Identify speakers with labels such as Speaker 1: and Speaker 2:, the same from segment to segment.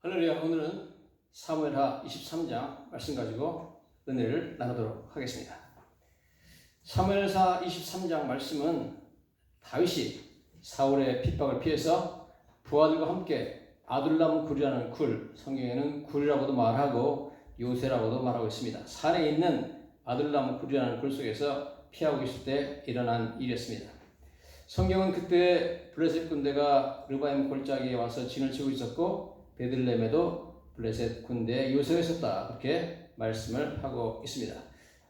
Speaker 1: 할렐루야. 오늘은 사무엘하 23장 말씀 가지고 은혜를 나누도록 하겠습니다. 사무엘하 23장 말씀은 다윗이 사울의 핍박을 피해서 부하들과 함께 아둘람 굴이라는 굴, 성경에는 굴이라고도 말하고 요새라고도 말하고 있습니다. 산에 있는 아둘람 굴이라는 굴 속에서 피하고 있을 때 일어난 일이었습니다. 성경은 그때 블레셋 군대가 르바임 골짜기에 와서 진을 치고 있었고 베들레헴에도 블레셋 군대에 요새가 있었다, 그렇게 말씀을 하고 있습니다.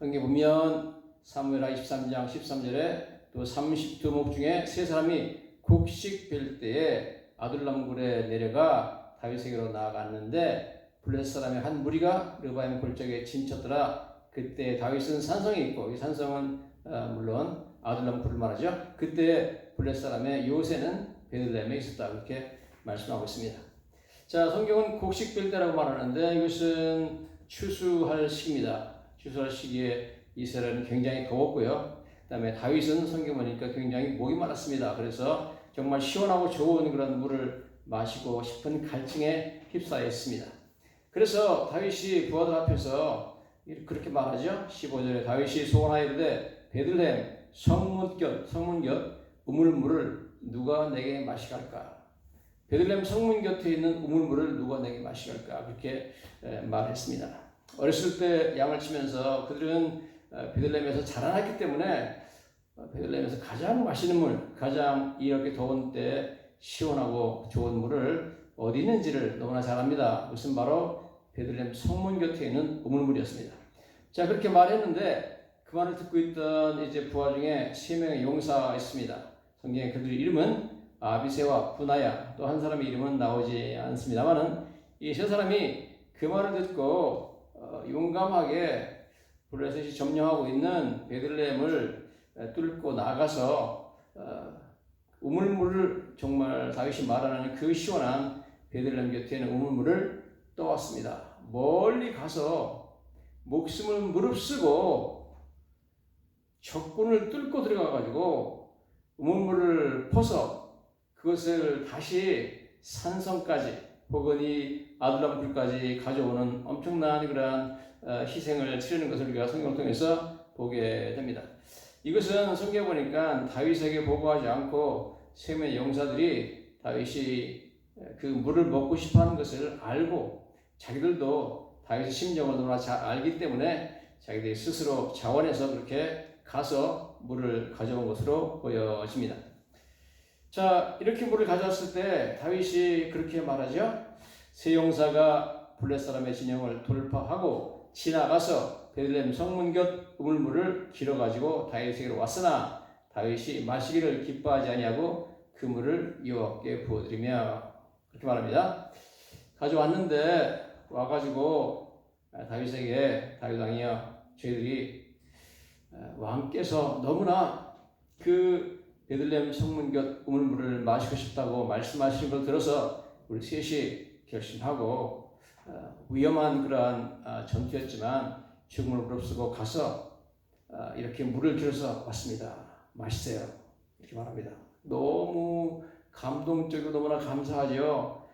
Speaker 1: 여기 보면 사무엘하 23장 13절에 또 32목 중에 세 사람이 곡식 벨 때에 아둘람굴에 내려가 다윗에게로 나아갔는데 블레셋 사람의 한 무리가 르바임 골짜기에 진쳤더라. 그때 다윗은 산성에 있고, 이 산성은 물론 아둘람굴을 말하죠. 그때 블레셋 사람의 요새는 베들레헴에 있었다, 그렇게 말씀하고 있습니다. 자, 성경은 곡식 벨 때라고 말하는데 이것은 추수할 시기입니다. 추수할 시기에 이스라엘은 굉장히 더웠고요. 그 다음에 다윗은 성경 보니까 굉장히 목이 말랐습니다. 그래서 정말 시원하고 좋은 그런 물을 마시고 싶은 갈증에 휩싸여 있습니다. 그래서 다윗이 부하들 앞에서 그렇게 말하죠. 15절에 다윗이 소원하이르되 베들레헴 성문 곁 우물물을 누가 내게 마시게 할까? 베들레헴 성문 곁에 있는 우물물을 누가 내게 마시게 할까? 그렇게 말했습니다. 어렸을 때 양을 치면서 그들은 베들레헴에서 자라났기 때문에 베들레헴에서 가장 맛있는 물, 가장 이렇게 더운 때 시원하고 좋은 물을 어디 있는지를 너무나 잘 압니다. 그것은 바로 베들레헴 성문 곁에 있는 우물물이었습니다. 자, 그렇게 말했는데 그 말을 듣고 있던 이제 부하 중에 3명의 용사가 있습니다. 성경에 그들의 이름은 아비새와 분하야, 또 한 사람의 이름은 나오지 않습니다만은 이 세 사람이 그 말을 듣고 용감하게 블레셋이 점령하고 있는 베들레헴을 뚫고 나가서 우물물을, 정말 다윗이 말하는 그 시원한 베들레헴 곁에 있는 우물물을 떠왔습니다. 멀리 가서 목숨을 무릅쓰고 적군을 뚫고 들어가가지고 우물물을 퍼서 그것을 다시 산성까지 혹은 이 아둘람 굴까지 가져오는 엄청난 그러한 희생을 치르는 것을 우리가 성경을 통해서 보게 됩니다. 이것은 성경에 보니까 다윗에게 보고하지 않고 3명의 용사들이 다윗이 그 물을 먹고 싶어하는 것을 알고 자기들도 다윗의 심정을 너무나 잘 알기 때문에 자기들이 스스로 자원해서 그렇게 가서 물을 가져온 것으로 보여집니다. 자, 이렇게 물을 가져왔을 때 다윗이 그렇게 말하죠. 세 용사가 블레셋 사람의 진영을 돌파하고 지나가서 베들레헴 성문 곁 우물물을 길어가지고 다윗에게로 왔으나 다윗이 마시기를 기뻐하지 아니하고 그 물을 여호와께 부어드리며, 그렇게 말합니다. 가져왔는데 와가지고 다윗에게 다윗 왕이여, 저희들이 왕께서 너무나 그 베들레헴 성문 곁 우물물을 마시고 싶다고 말씀하시는 걸 들어서 우리 셋이 결심하고 위험한 그러한 전투였지만 죽음을 무릅쓰고 가서 이렇게 물을 길어서 왔습니다. 마시세요, 이렇게 말합니다. 너무 감동적이고 너무나 감사하죠.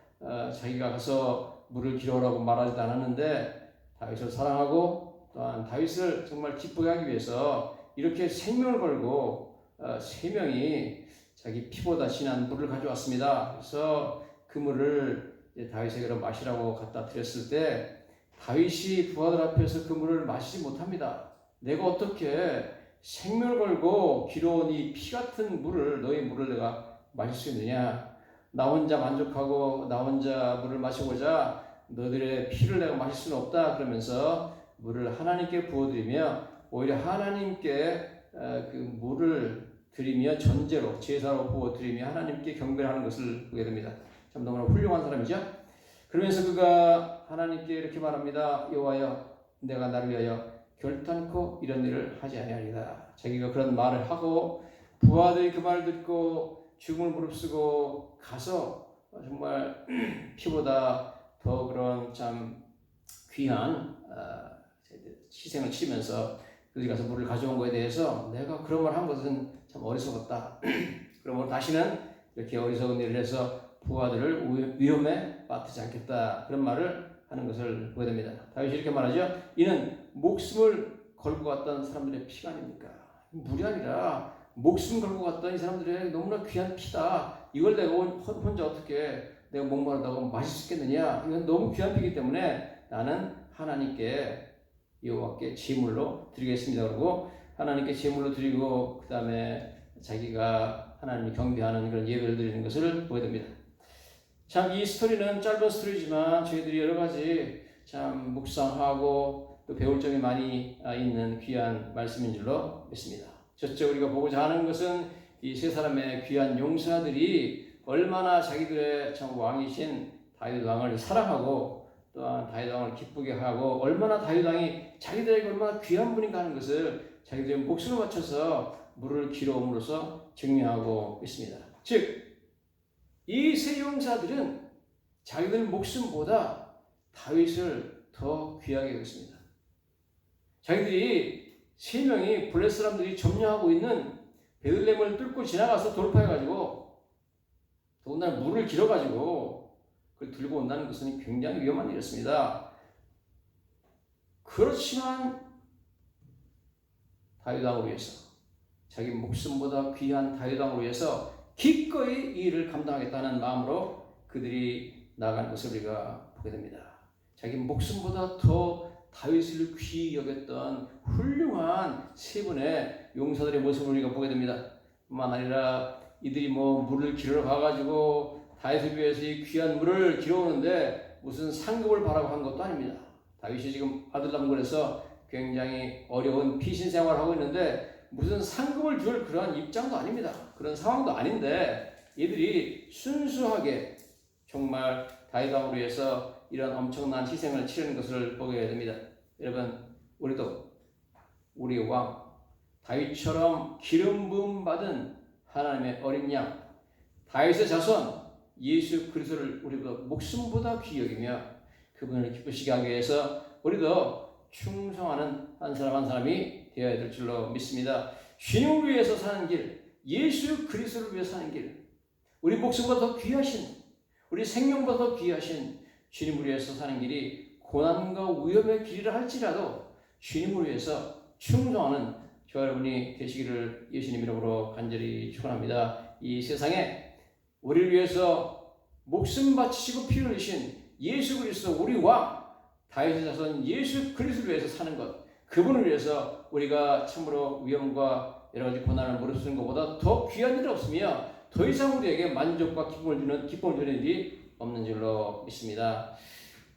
Speaker 1: 자기가 가서 물을 길어오라고 말하지도 않았는데 다윗을 사랑하고 또한 다윗을 정말 기쁘게 하기 위해서 이렇게 생명을 걸고 3명이 자기 피보다 진한 물을 가져왔습니다. 그래서 그 물을 다윗에게로 마시라고 갖다 드렸을 때 다윗이 부하들 앞에서 그 물을 마시지 못합니다. 내가 어떻게 생명을 걸고 길어온 이 피 같은 물을, 너의 물을 내가 마실 수 있느냐? 나 혼자 만족하고 나 혼자 물을 마시고자 너들의 피를 내가 마실 수는 없다. 그러면서 물을 하나님께 부어드리며 오히려 하나님께 그 물을 드리며 전제로 제사로 부어드리며 하나님께 경배하는 것을 보게 됩니다. 참 너무나 훌륭한 사람이죠. 그러면서 그가 하나님께 이렇게 말합니다. 여호와여, 내가 나를 위하여 결단코 이런 일을 하지 아니하리다. 자기가 그런 말을 하고 부하들이 그 말을 듣고 죽음을 무릅쓰고 가서 정말 피보다 더 그런 참 귀한 희생을 치르면서 그들이 가서 물을 가져온 것에 대해서 내가 그런 말 한 것은 참 어리석었다. 그러므로 다시는 이렇게 어리석은 일을 해서 부하들을 위험에 빠뜨지 않겠다. 그런 말을 하는 것을 보게 됩니다. 다윗이 이렇게 말하죠. 이는 목숨을 걸고 갔던 사람들의 피가 아닙니까? 물이 아니라 목숨 걸고 갔던 이 사람들의 너무나 귀한 피다. 이걸 내가 혼자 어떻게 내가 목마르다고 마실 수 있겠느냐? 이건 너무 귀한 피이기 때문에 나는 하나님께 여호와께 제물로 드리겠습니다. 그러고 하나님께 제물로 드리고 그 다음에 자기가 하나님을 경배하는 그런 예배를 드리는 것을 보게 됩니다. 참 이 스토리는 짧은 스토리지만 저희들이 여러 가지 참 묵상하고 또 배울 점이 많이 있는 귀한 말씀인 줄로 믿습니다. 첫째 우리가 보고자 하는 것은 이 세 사람의 귀한 용사들이 얼마나 자기들의 참 왕이신 다윗 왕을 사랑하고 또한 다윗 왕을 기쁘게 하고 얼마나 다윗 왕이 자기들에게 얼마나 귀한 분인가 하는 것을 자기들의 목숨을 바쳐서 물을 길어옴으로써 증명하고 있습니다. 즉 이 세 용사들은 자기들 목숨보다 다윗을 더 귀하게 여겼습니다. 자기들이 세 명이 블레셋 사람들이 점령하고 있는 베들레헴을 뚫고 지나가서 돌파해가지고 더군다나 물을 길어가지고 그걸 들고 온다는 것은 굉장히 위험한 일이었습니다. 그렇지만 다윗 왕을 위해서 자기 목숨보다 귀한 다윗 왕을 위해서 기꺼이 이 일을 감당하겠다는 마음으로 그들이 나아가는 것을 우리가 보게 됩니다. 자기 목숨보다 더 다윗을 귀히 여겼던 훌륭한 세 분의 용사들의 모습을 우리가 보게 됩니다. 뿐만 아니라 이들이 물을 길러 가가지고 다윗을 위해서 이 귀한 물을 길어오는데 무슨 상급을 바라고 한 것도 아닙니다. 다윗이 지금 아들람굴에서 굉장히 어려운 피신 생활을 하고 있는데 무슨 상급을 줄 그런 입장도 아닙니다. 그런 상황도 아닌데 이들이 순수하게 정말 다윗 왕을 위해서 이런 엄청난 희생을 치르는 것을 보게 됩니다. 여러분 우리도 우리 왕 다윗처럼 기름 부음 받은 하나님의 어린 양 다윗의 자손 예수 그리스도를 우리보다 목숨보다 귀히 여기며 그분을 기쁘시게 하기 위해서 우리도 충성하는 한 사람 한 사람이 되어야 될 줄로 믿습니다. 주님을 위해서 사는 길, 예수 그리스도를 위해서 사는 길, 우리 목숨보다 더 귀하신, 우리 생명보다 더 귀하신 주님을 위해서 사는 길이 고난과 위험의 길이라 할지라도 주님을 위해서 충성하는 저와 여러분이 되시기를 예수님 이름으로 간절히 축원합니다. 이 세상에 우리를 위해서 목숨 바치시고 피 흘리신 예수 그리스도 우리 왕 다윗의 자손 예수 그리스도를 위해서 사는 것, 그분을 위해서 우리가 참으로 위험과 여러 가지 고난을 무릅쓰는 것보다 더 귀한 일이 없으며 더 이상 우리에게 만족과 기쁨을 주는 일이 없는 줄로 믿습니다.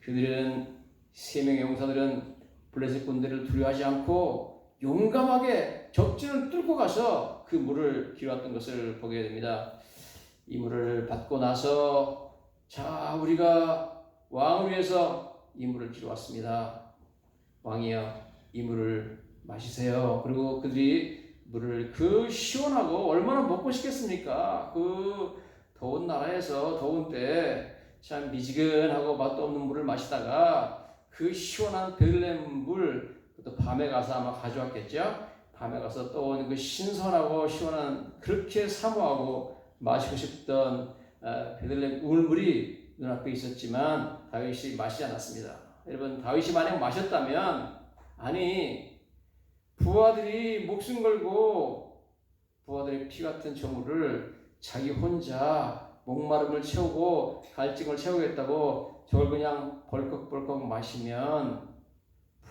Speaker 1: 그들은 세 명의 용사들은 블레셋 군대를 두려워하지 않고 용감하게 적진을 뚫고 가서 그 물을 길어왔던 것을 보게 됩니다. 이 물을 받고 나서 자 우리가 왕을 위해서 이 물을 길어왔습니다. 왕이여 이 물을 마시세요. 그리고 그들이 물을 그 시원하고 얼마나 먹고 싶겠습니까? 그 더운 나라에서 더운 때 참 미지근하고 맛도 없는 물을 마시다가 그 시원한 베들레헴 물 또 밤에 가서 아마 가져왔겠죠. 밤에 가서 떠온 그 신선하고 시원한 그렇게 사모하고 마시고 싶던 베들레헴 우물물이 눈앞에 있었지만 다윗이 마시지 않았습니다. 여러분 다윗이 만약 마셨다면 아니 부하들이 목숨 걸고 부하들의 피 같은 저물을 자기 혼자 목마름을 채우고 갈증을 채우겠다고 저걸 그냥 벌컥벌컥 마시면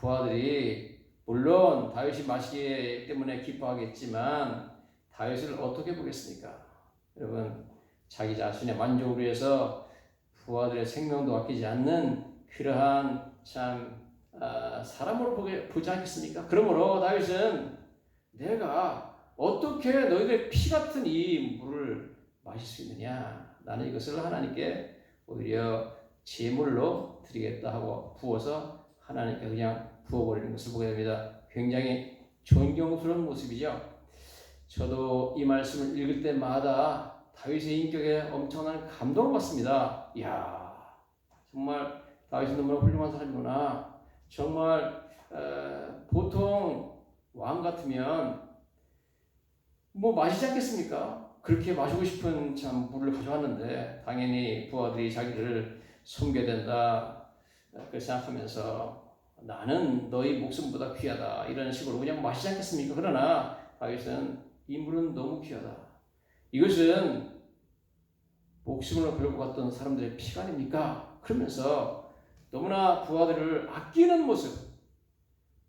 Speaker 1: 부하들이 물론 다윗이 마시기 때문에 기뻐하겠지만 다윗을 어떻게 보겠습니까? 여러분 자기 자신의 만족을 위해서 부하들의 생명도 아끼지 않는 그러한 참 사람으로 보지 않겠습니까? 그러므로 다윗은 내가 어떻게 너희들의 피 같은 이 물을 마실 수 있느냐? 나는 이것을 하나님께 오히려 제물로 드리겠다 하고 부어서 하나님께 그냥 부어버리는 것을 보게 됩니다. 굉장히 존경스러운 모습이죠. 저도 이 말씀을 읽을 때마다 다윗의 인격에 엄청난 감동을 받습니다. 이야, 정말 다윗은 너무나 훌륭한 사람이구나. 정말 보통 왕 같으면 마시지 않겠습니까? 그렇게 마시고 싶은 참 물을 가져왔는데 당연히 부하들이 자기를 섬겨야 된다. 그렇게 생각하면서 나는 너희 목숨보다 귀하다. 이런 식으로 그냥 마시지 않겠습니까? 그러나 다윗은 이 물은 너무 귀하다. 이것은 목숨을 걸고 갔던 사람들의 피가 아닙니까? 그러면서 너무나 부하들을 아끼는 모습,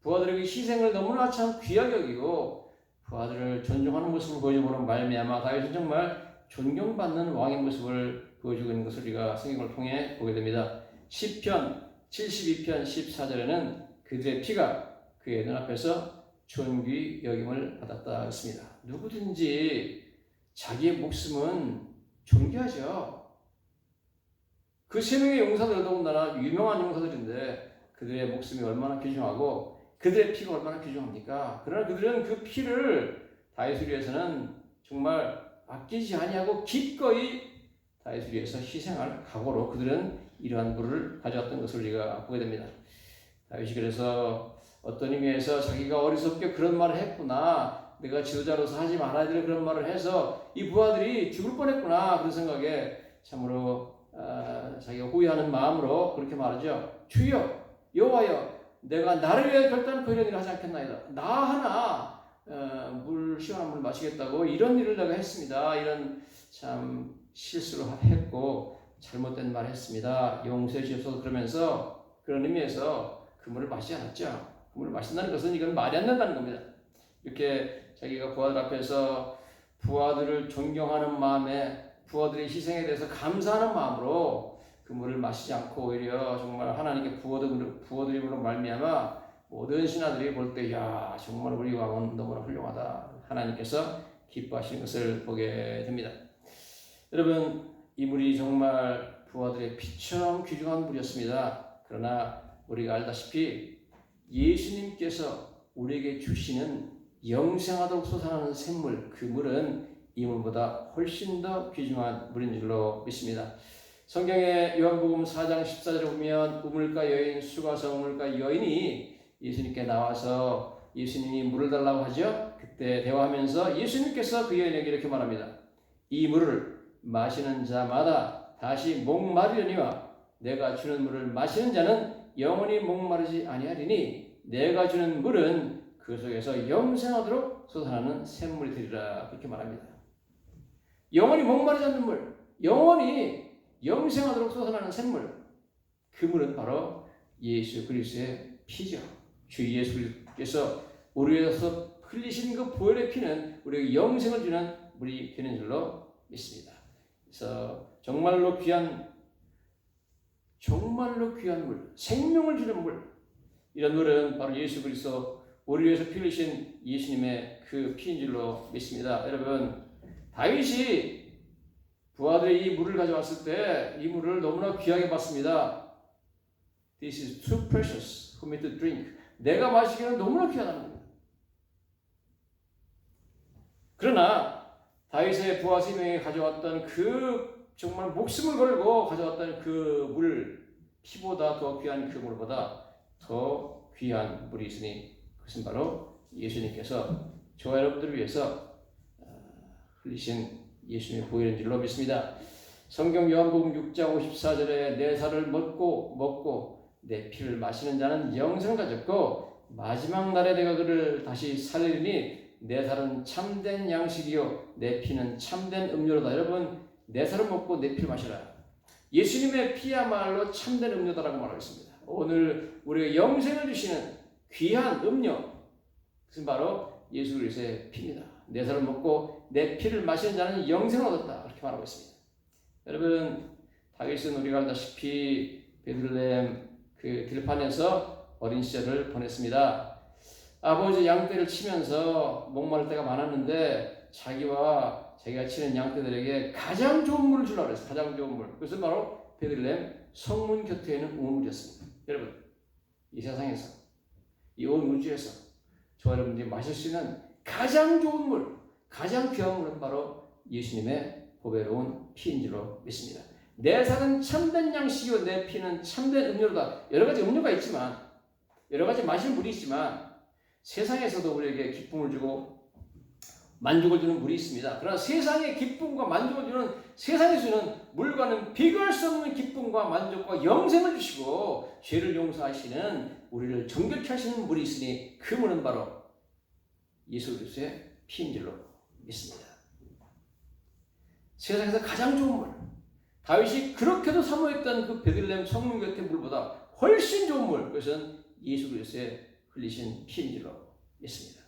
Speaker 1: 부하들에게 희생을 너무나 참 귀하게 여기고 부하들을 존중하는 모습을 보여주고는 말미암아 다윗은 정말 존경받는 왕의 모습을 보여주고 있는 것을 우리가 성경을 통해 보게 됩니다. 시편 72편 14절에는 그들의 피가 그의 눈앞에서 존귀 여김을 받았다 했습니다. 누구든지 자기의 목숨은 존귀하죠. 그 세 명의 용사들 더군다나 유명한 용사들인데 그들의 목숨이 얼마나 귀중하고 그들의 피가 얼마나 귀중합니까? 그러나 그들은 그 피를 다윗을 위해서는 정말 아끼지 아니하고 기꺼이 다윗을 위해서 희생할 각오로 그들은 이러한 물을 가져왔던 것을 우리가 보게 됩니다. 다윗이 그래서 어떤 의미에서 자기가 어리석게 그런 말을 했구나, 내가 지도자로서 하지 말아야 될 그런 말을 해서 이 부하들이 죽을 뻔했구나 그런 생각에 참으로 자기가 후회하는 마음으로 그렇게 말하죠. 주여 여호와여 내가 나를 위해 결단코 이런 일을 하지 않겠나이다. 나 하나 물 시원한 물 마시겠다고 이런 일을 내가 했습니다. 이런 참 실수를 했고 잘못된 말을 했습니다. 용서해 주셔서 그러면서 그런 의미에서 그 물을 마시지 않았죠. 그 물을 마신다는 것은 이건 말이 안 된다는 겁니다. 이렇게 자기가 부하들 앞에서 부하들을 존경하는 마음에 부하들의 희생에 대해서 감사하는 마음으로 그 물을 마시지 않고 오히려 정말 하나님께 부어드림으로 말미암아 모든 신하들이 볼 때 야 정말 우리 왕은 너무나 훌륭하다 하나님께서 기뻐하시는 것을 보게 됩니다. 여러분 이 물이 정말 부하들의 피처럼 귀중한 물이었습니다. 그러나 우리가 알다시피 예수님께서 우리에게 주시는 영생하도록 솟아나는 샘물 그 물은 이 물보다 훨씬 더 귀중한 물인 줄로 믿습니다. 성경의 요한복음 4장 14절에 보면 우물가 여인 수가성 우물가 여인이 예수님께 나와서 예수님이 물을 달라고 하죠. 그때 대화하면서 예수님께서 그 여인에게 이렇게 말합니다. 이 물을 마시는 자마다 다시 목마르려니와 내가 주는 물을 마시는 자는 영원히 목마르지 아니하리니 내가 주는 물은 그 속에서 영생하도록 솟아나는 샘물이 되리라 그렇게 말합니다. 영원히 목마르지 않는 물, 영원히 영생하도록 솟아나는 샘물, 그 물은 바로 예수 그리스도의 피죠. 주 예수 그리스도께서 우리에서 흘리신 그 보혈의 피는 우리에게 영생을 주는 물이 되는 줄로 믿습니다. 그래서 정말로 귀한 물, 생명을 주는 물, 이런 물은 바로 예수 그리스도 우리 위해서 피 흘리신 예수님의 그 피인 줄로 믿습니다. 여러분 다윗이 부하들이 이 물을 가져왔을 때 이 물을 너무나 귀하게 봤습니다. This is too precious for me to drink. 내가 마시기에는 너무나 귀하다는 겁니다. 그러나 다윗의 부하 3명이 가져왔던 그 정말 목숨을 걸고 가져왔던 그 물, 피보다 더 귀한 그 물보다 더 귀한 물이 있으니 그것은 바로 예수님께서 저와 여러분들을 위해서 흘리신 예수님의 보혈인 줄로 믿습니다. 성경 요한복음 6장 54절에 내 살을 먹고 내 피를 마시는 자는 영생을 가졌고 마지막 날에 내가 그를 다시 살리리니 내 살은 참된 양식이요 내 피는 참된 음료로다. 여러분 내 살을 먹고 내 피를 마시라. 예수님의 피야말로 참된 음료다라고 말하고 있습니다. 오늘 우리가 영생을 주시는 귀한 음료 그것은 바로 예수 그리스도의 피입니다. 내 살을 먹고 내 피를 마시는 자는 영생을 얻었다. 그렇게 말하고 있습니다. 여러분 다윗은 우리가 알다시피 베들레헴 그 들판에서 어린 시절을 보냈습니다. 아버지 양떼를 치면서 목마를 때가 많았는데 자기가 치는 양떼들에게 가장 좋은 물을 주려고 했어요. 가장 좋은 물. 그것은 바로 베들레헴 성문 곁에 있는 우물이었습니다. 여러분 이 세상에서 이 온 우주에서 저와 여러분들이 마실 수 있는 가장 좋은 물, 가장 귀한 물은 바로 예수님의 보배로운 피인 줄로 믿습니다. 내 살은 참된 양식이요 내 피는 참된 음료로다. 여러 가지 음료가 있지만 여러 가지 마실 물이 있지만 세상에서도 우리에게 기쁨을 주고 만족을 주는 물이 있습니다. 그러나 세상의 기쁨과 만족을 주는 세상에서 주는 물과는 비교할 수 없는 기쁨과 만족과 영생을 주시고 죄를 용서하시는 우리를 정결케 하시는 물이 있으니 그 물은 바로 예수 그리스도의 피인 줄로 믿습니다. 세상에서 가장 좋은 물, 다윗이 그렇게도 사모했던 그 베들레헴 성문 곁의 물보다 훨씬 좋은 물, 그것은 예수 그리스도의 흘리신 피인 줄로 믿습니다.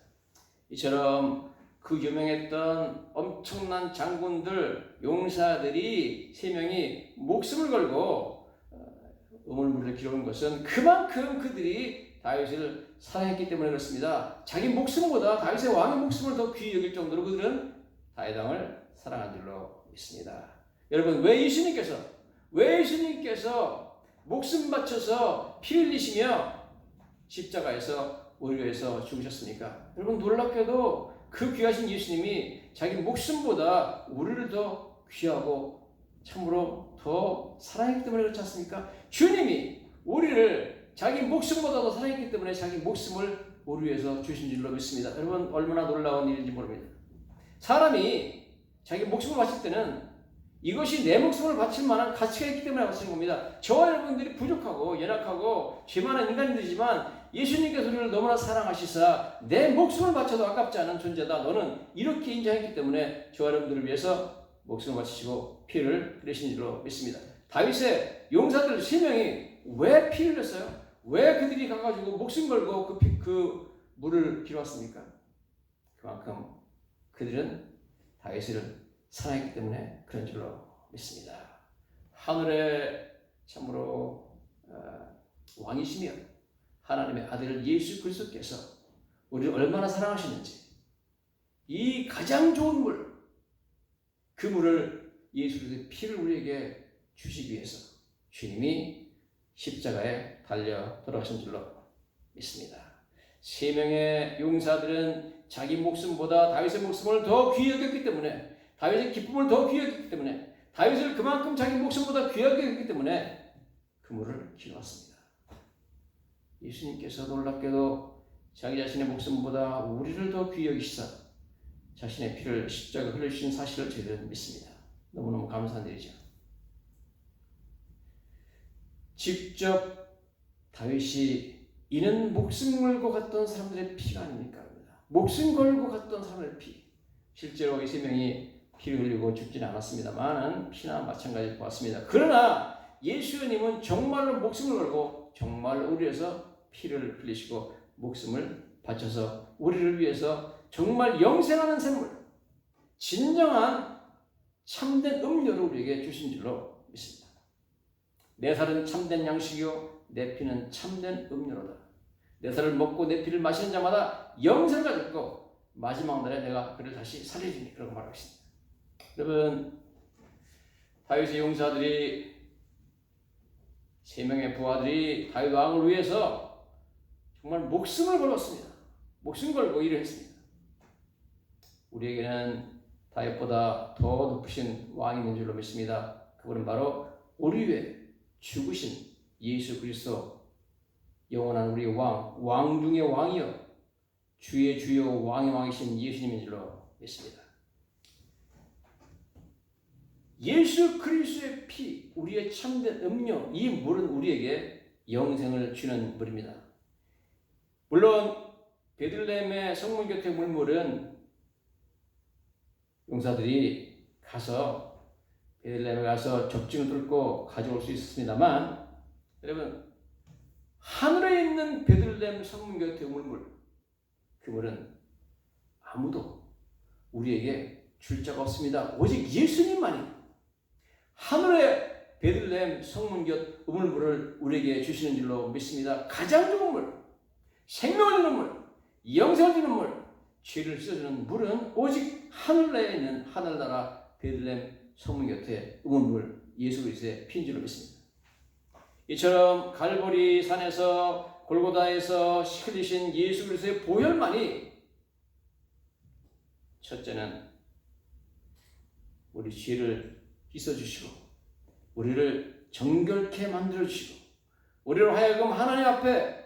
Speaker 1: 이처럼 그 유명했던 엄청난 장군들, 용사들이 3명이 목숨을 걸고 우물물을 기르는 것은 그만큼 그들이 다윗을 사랑했기 때문에 그렇습니다. 자기 목숨보다 다윗의 왕의 목숨을 더 귀히 여길 정도로 그들은 다윗 왕을 사랑한 줄로 믿습니다. 여러분, 왜 예수님께서 목숨 바쳐서 피 흘리시며 십자가에서 우리를 위해서 죽으셨습니까? 여러분, 놀랍게도 그 귀하신 예수님이 자기 목숨보다 우리를 더 귀하고 참으로 더 사랑했기 때문에 그렇지 않습니까? 주님이 우리를 자기 목숨보다 더 사랑했기 때문에 자기 목숨을 우리 위해서 주신 줄로 믿습니다. 여러분, 얼마나 놀라운 일인지 모릅니다. 사람이 자기 목숨을 바칠 때는 이것이 내 목숨을 바칠 만한 가치가 있기 때문에 바치는 겁니다. 저와 여러분들이 부족하고 연약하고 죄 많은 인간들이지만 예수님께서 우리를 너무나 사랑하시사 내 목숨을 바쳐도 아깝지 않은 존재다. 너는 이렇게 인정했기 때문에 저와 여러분들을 위해서 목숨을 바치시고 피를 흘리신 줄로 믿습니다. 다윗의 용사들 3명이 왜 피 흘렸어요? 왜 그들이 가가지고 목숨 걸고 그 물을 길어왔습니까? 그만큼 그들은 다윗을 사랑했기 때문에 그런 줄로 믿습니다. 하늘에 참으로 왕이시며 하나님의 아들 예수 그리스도께서 우리를 얼마나 사랑하시는지, 이 가장 좋은 물, 그 물을 예수 그리스도의 피를 우리에게 주시기 위해서 주님이 십자가에 달려 돌아가신 줄로 믿습니다. 3명의 용사들은 자기 목숨보다 다윗의 목숨을 더 귀히 여겼기 때문에, 다윗의 기쁨을 더 귀히 여겼기 때문에, 다윗을 그만큼 자기 목숨보다 귀하게 여겼기 때문에 그 물을 길어왔습니다. 예수님께서 놀랍게도 자기 자신의 목숨보다 우리를 더 귀히 여기시사 자신의 피를 십자가에 흘리신 사실을 저희들은 믿습니다. 너무너무 감사한 일이죠. 직접 다윗이 이는 목숨 걸고 갔던 사람들의 피가 아닙니까? 목숨 걸고 갔던 사람들의 피. 실제로 이 3명이 피를 흘리고 죽지는 않았습니다만 피나 마찬가지일 것 같습니다. 그러나 예수님은 정말로 목숨을 걸고 정말 우리를 위해서 피를 흘리시고 목숨을 바쳐서 우리를 위해서 정말 영생하는 샘물, 진정한 참된 음료를 우리에게 주신 줄로 믿습니다. 내 살은 참된 양식이요 내 피는 참된 음료로다. 내 살을 먹고 내 피를 마시는 자마다 영생을 가졌고 마지막 날에 내가 그를 다시 살리리니, 그렇게 말하겠습니다. 여러분, 다윗의 용사들이 3명의 부하들이 다윗 왕을 위해서 정말 목숨을 걸었습니다. 목숨 걸고 일을 했습니다. 우리에게는 다윗보다 더 높으신 왕이 있는 줄로 믿습니다. 그분은 바로 우리 위해 죽으신 예수 그리스도, 영원한 우리의 왕 중의 왕이요 주의 주요 왕의 왕이신 예수님인 줄로 믿습니다. 예수 그리스도의 피, 우리의 참된 음료, 이 물은 우리에게 영생을 주는 물입니다. 물론 베들레헴의 성문 곁의 물물은 용사들이 가서 베들레헴에 가서 적증을 뚫고 가져올 수 있었습니다만, 여러분, 하늘에 있는 베들레헴 성문 곁의 물물, 그 물은 아무도 우리에게 줄 자가 없습니다. 오직 예수님만이 하늘의 베들레헴 성문 곁 우물물을 우리에게 주시는 줄로 믿습니다. 가장 좋은 물, 생명을 주는 물, 영생을 주는 물, 죄를 씻어주는 물은 오직 하늘에 있는 하늘나라 베들레헴 성문 곁에 우물물 예수 그리스도의 피인 줄로 믿습니다. 이처럼 갈보리 산에서 골고다에서 흘리신 예수 그리스도의 보혈만이 첫째는 우리 죄를 씻어주시고 우리를 정결케 만들어주시고 우리로 하여금 하나님 앞에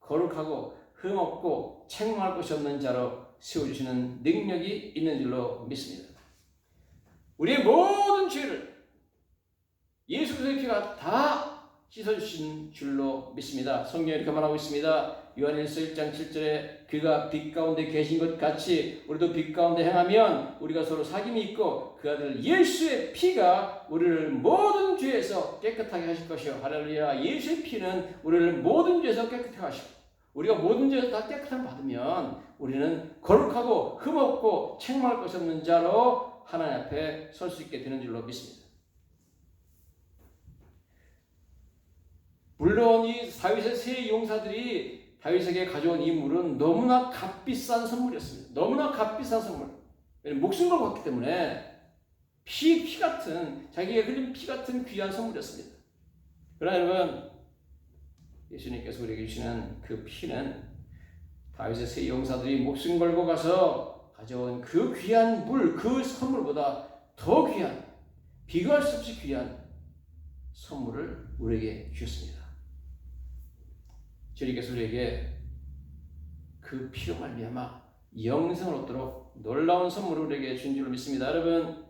Speaker 1: 거룩하고 흠없고 책망할 것이 없는 자로 세워주시는 능력이 있는 줄로 믿습니다. 우리의 모든 죄를 예수 그리스도의 피가 다 씻어주신 줄로 믿습니다. 성경에 이렇게 말하고 있습니다. 요한일서 1장 7절에 그가 빛 가운데 계신 것 같이 우리도 빛 가운데 행하면 우리가 서로 사귐이 있고 그 아들 예수의 피가 우리를 모든 죄에서 깨끗하게 하실 것이요. 할렐루야. 예수의 피는 우리를 모든 죄에서 깨끗하게 하시고 우리가 모든 죄에서 다 깨끗함 받으면 우리는 거룩하고 흠없고 책망할 것이 없는 자로 하나님 앞에 설 수 있게 되는 줄로 믿습니다. 물론 이 다윗의 세 용사들이 다윗에게 가져온 이 물은 너무나 값비싼 선물이었습니다. 너무나 값비싼 선물. 목숨 걸고 갔기 때문에 피 같은, 자기가 흘린 피 같은 귀한 선물이었습니다. 그러나 여러분, 예수님께서 우리에게 주시는 그 피는 다윗의 세 용사들이 목숨 걸고 가서 가져온 그 귀한 물, 그 선물보다 더 귀한, 비교할 수 없이 귀한 선물을 우리에게 주셨습니다. 주님께서 우리에게 그 피로 말미암아 영생을 얻도록 놀라운 선물을 우리에게 준 줄로 믿습니다. 여러분,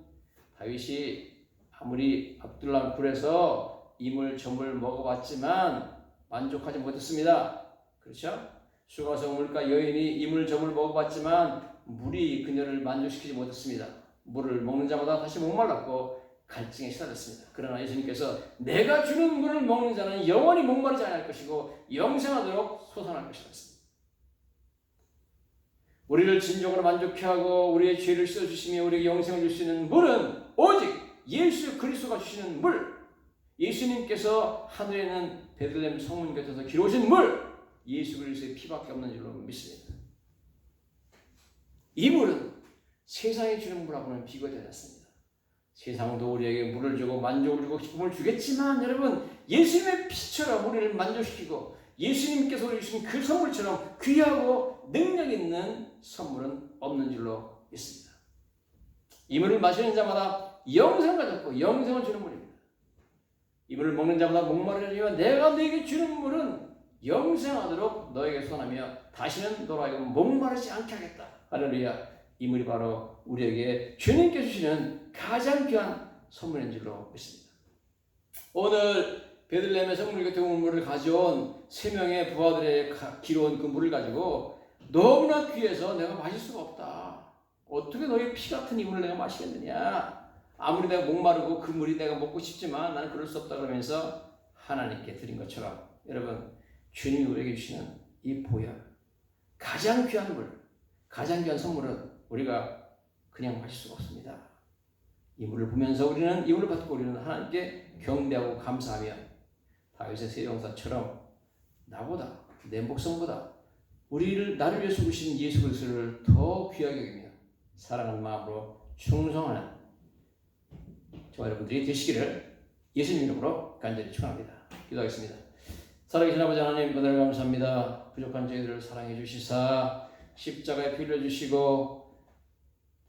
Speaker 1: 다윗이 아무리 압둘람 굴에서 이물 저물 먹어봤지만 만족하지 못했습니다. 그렇죠? 수가성 물가 여인이 이물 저물 먹어봤지만 물이 그녀를 만족시키지 못했습니다. 물을 먹는 자마다 다시 목말랐고 갈증에 시달렸습니다. 그러나 예수님께서 내가 주는 물을 먹는 자는 영원히 목마르지 않을 것이고 영생하도록 솟아날 것이라 했습니다. 우리를 진정으로 만족케 하고 우리의 죄를 씻어주시며 우리에게 영생을 줄 수 있는 물은 오직 예수 그리스도가 주시는 물, 예수님께서 하늘에 있는 베들레헴 성문 곁에서 기르신 물, 예수 그리스도의 피밖에 없는 줄로 믿습니다. 이 물은 세상이 주는 물하고는 비교되지 않습니다. 세상도 우리에게 물을 주고 만족을 주고 기쁨을 주겠지만 여러분, 예수님의 피처럼 우리를 만족시키고 예수님께서 우리에게 주신 그 선물처럼 귀하고 능력 있는 선물은 없는 줄로 믿습니다. 이 물을 마시는 자마다 영생을 가졌고 영생을 주는 물입니다. 이 물을 먹는 자마다 목마르리지만 내가 너에게 주는 물은 영생하도록 너에게 소원하며 다시는 너로 하여금 목마르지 않게 하겠다. 할렐루야. 이 물이 바로 우리에게 주님께 주시는 가장 귀한 선물인 줄로 믿습니다. 오늘 베들레헴의 성물 곁에 온 물을 가져온 세 명의 부하들의 기로운 그 물을 가지고 너무나 귀해서 내가 마실 수가 없다. 어떻게 너의 피 같은 이 물을 내가 마시겠느냐. 아무리 내가 목마르고 그 물이 내가 먹고 싶지만 나는 그럴 수 없다 그러면서 하나님께 드린 것처럼 여러분, 주님이 우리에게 주시는 이 보혈, 가장 귀한 물, 가장 귀한 선물은 우리가 그냥 마실 수가 없습니다. 이 물을 보면서 우리는 이 물을 받고 우리는 하나님께 경배하고 감사하며 다윗의 세 용사처럼 나보다 내 목숨보다 나를 위해 죽으신 예수 그리스도를 더 귀하게 여기며 사랑하는 마음으로 충성하는 저와 여러분들이 되시기를 예수님 이름으로 간절히 축원합니다. 기도하겠습니다. 살아계신 아버지 하나님, 그날 감사합니다. 부족한 저희들을 사랑해 주시사 십자가에 피 흘려주시고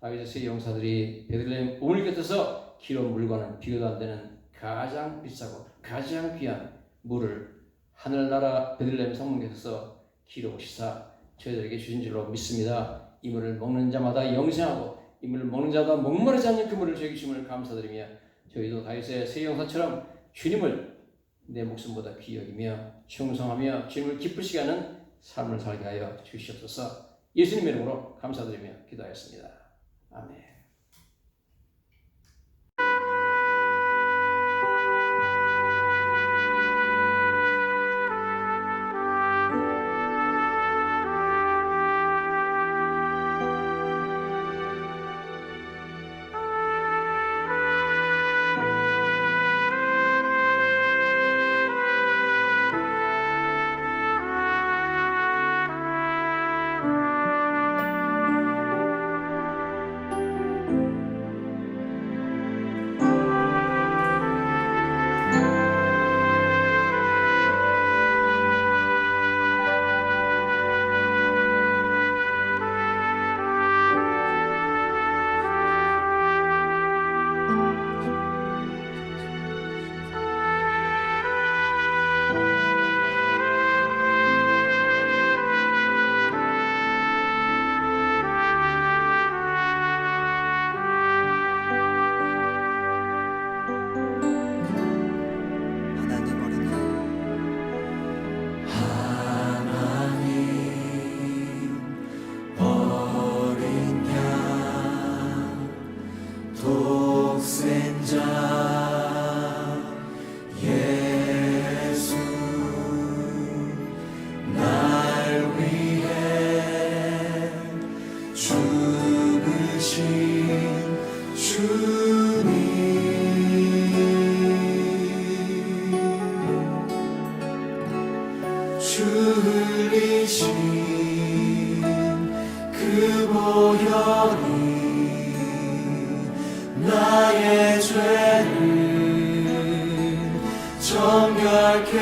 Speaker 1: 다윗의 세 용사들이 베들레헴 우물 곁에서 기름 물과는 비교도 안 되는 가장 비싸고 가장 귀한 물을 하늘나라 베들레헴 성문 곁에서 기르시사 저희들에게 주신 줄로 믿습니다. 이 물을 먹는 자마다 영생하고 이 물을 먹는 자마다 목마르지 않는 그 물을 저에게 주심을 감사드리며 저희도 다윗의 세 용사처럼 주님을 내 목숨보다 귀히 여기며 충성하며 주님을 기쁘시게 하는 삶을 살게 하여 주시옵소서. 예수님 이름으로 감사드리며 기도하였습니다. 아멘.
Speaker 2: 흘리신 그 보혈이 나의 죄를 정결케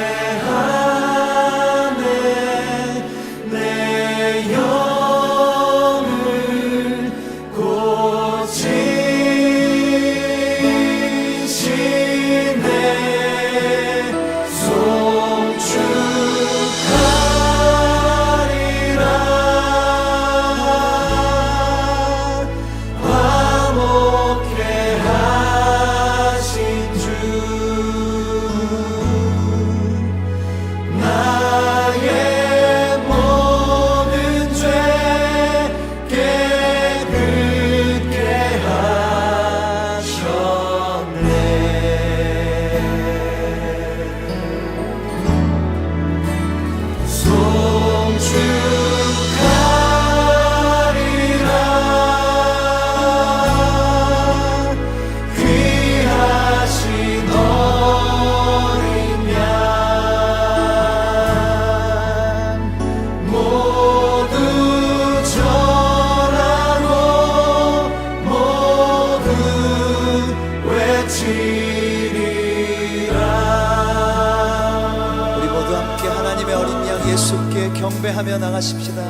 Speaker 2: 하네. 내 영을 고치시네. 송축하리라. 화목케 하신 주 나의 모든 죄 깨끗게 하셨네. 송축하리라. 귀하신 어린 양 모두 절하고 모두 외치리라.
Speaker 3: 우리 모두 함께 하나님의 어린 양 예수께 경배하며 나가십시다.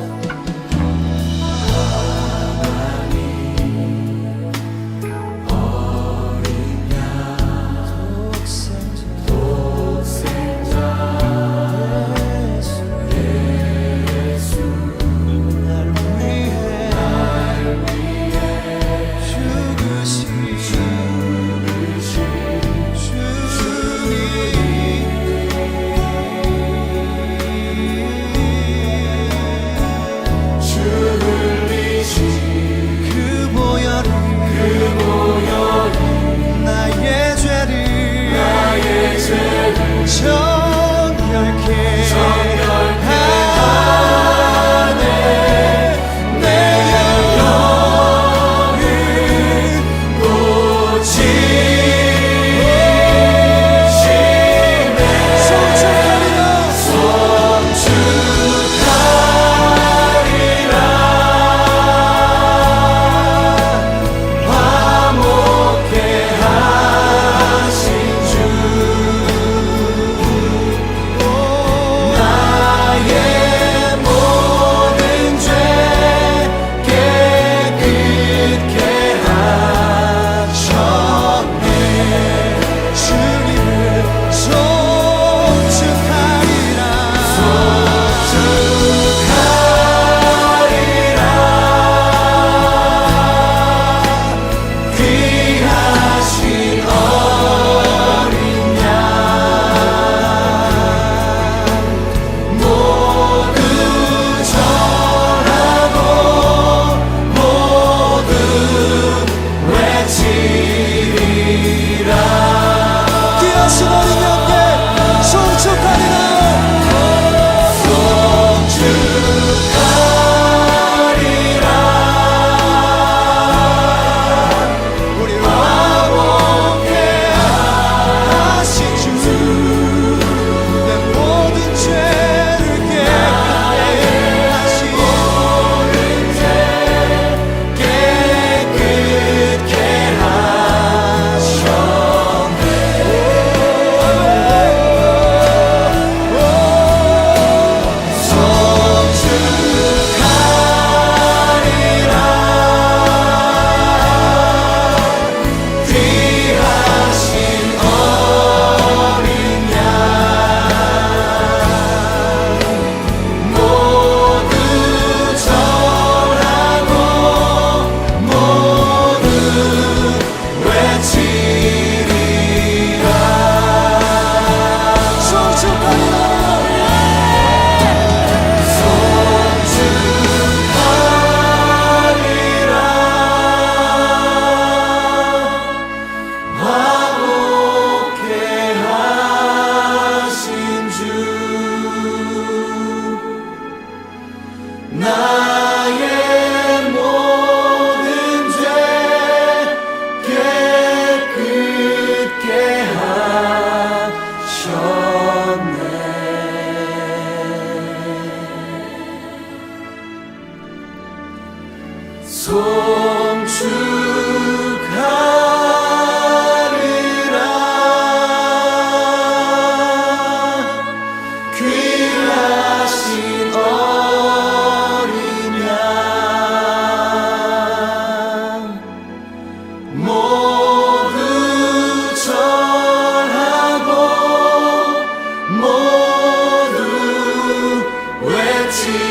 Speaker 2: 지키리라